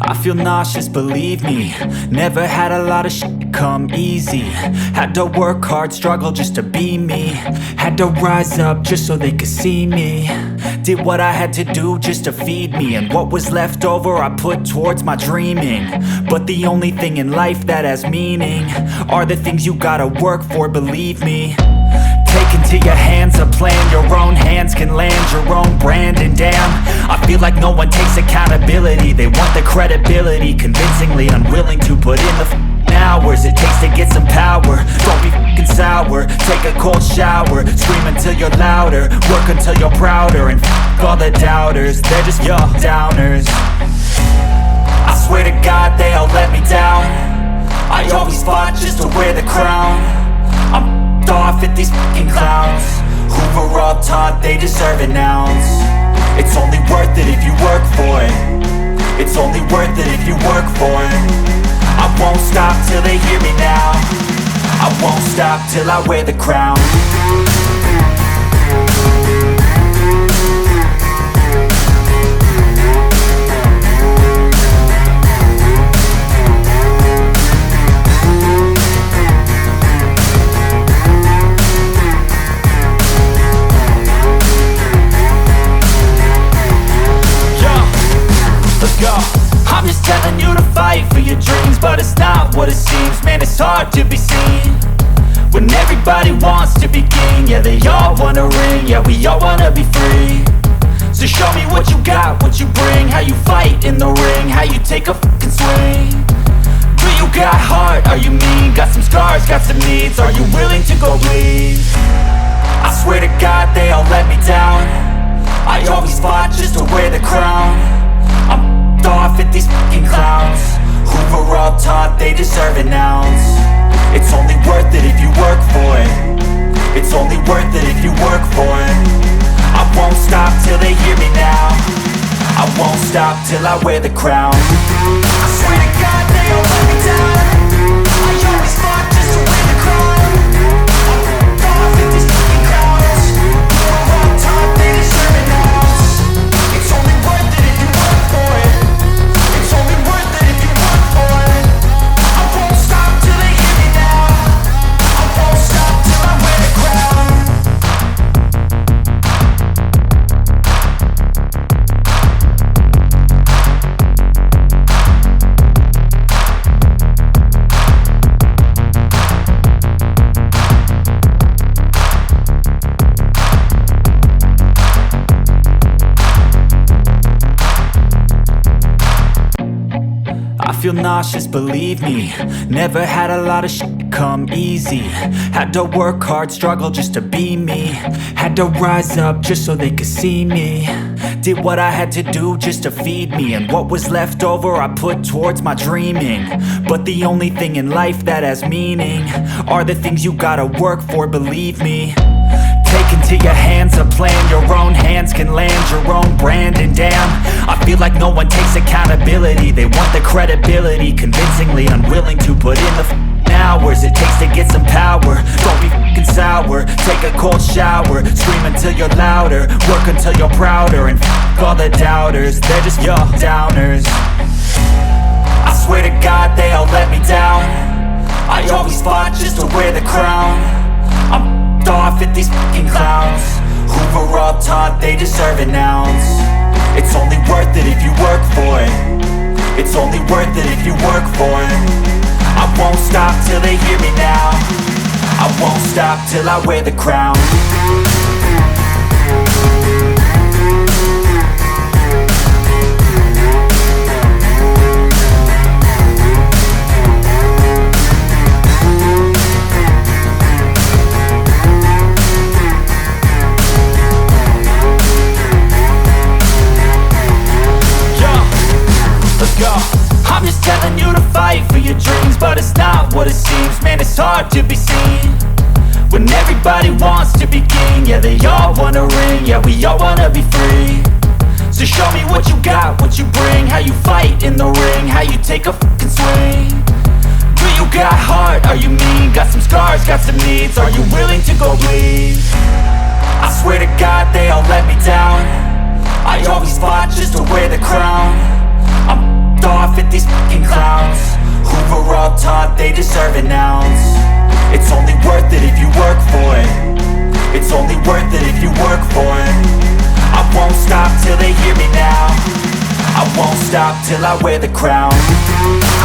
I feel nauseous, believe me. Never had a lot of shit come easy. Had to work hard, struggle just to be me. Had to rise up just so they could see me. Did what I had to do just to feed me. And what was left over I put towards my dreaming. But the only thing in life that has meaning are the things you gotta work for, believe me. Take into your hands a plan. Your own hands can land your own brand. And damn, I feel like no one takes accountability. They want the credibility, convincingly unwilling to put in the hours it takes to get some power. Don't be f***ing sour. Take a cold shower. Scream until you're louder. Work until you're prouder. And f*** all the doubters, they're just your downers. I swear to God they all let me down. I always fought just to wear the crown. I'm off at these fucking clowns who were all taught they deserve an ounce. It's only worth it if you work for it. It's only worth it if you work for it. I won't stop till they hear me now. I won't stop till I wear the crown. I'm just telling you to fight for your dreams, but it's not what it seems. Man, it's hard to be seen when everybody wants to be king. Yeah, they all wanna ring, yeah, we all wanna be free. So show me what you got, what you bring, how you fight in the ring, how you take a fucking swing. Do you got heart, are you mean? Got some scars, got some needs, are you willing to go bleed? I swear to God they all let me down. I always fought just to wear the crown. I'm off at these fucking clowns who were all taught they deserve an ounce. It's only worth it if you work for it. It's only worth it if you work for it. I won't stop till they hear me now. I won't stop till I wear the crown. I swear to God they all let me down. I always fought just to wear the crown. I'm off at these fucking clowns who were all taught they deserve an ounce. It's only worth it if you work for it. It's only worth it if you work for it. I won't stop till they hear me now. I won't stop till I wear the crown. I feel nauseous, believe me. Never had a lot of shit come easy. Had to work hard, struggle just to be me. Had to rise up just so they could see me. Did what I had to do just to feed me. And what was left over I put towards my dreaming. But the only thing in life that has meaning are the things you gotta work for, believe me. Take into your hands a plan. Your own hands can land your own brand. And damn, I feel like no one takes accountability. They want the credibility, convincingly unwilling to put in the hours it takes to get some power. Don't be f***ing sour. Take a cold shower. Scream until you're louder. Work until you're prouder. And f*** all the doubters, they're just your downers. I swear to God they all let me down. I always fought just to wear the crown. I'm off at these fucking clowns who were all taught they deserve an ounce. It's only worth it if you work for it. It's only worth it if you work for it. I won't stop till they hear me now. I won't stop till I wear the crown. I'm just telling you to fight for your dreams, but it's not what it seems. Man, it's hard to be seen when everybody wants to be king. Yeah, they all wanna ring, yeah, we all wanna be free. So show me what you got, what you bring, how you fight in the ring, how you take a fucking swing. Do you got heart, are you mean? Got some scars, got some needs, are you willing to go bleed? I swear to God they all let me down. I always fought just to wear the crown. I'm off at stop till I wear the crown.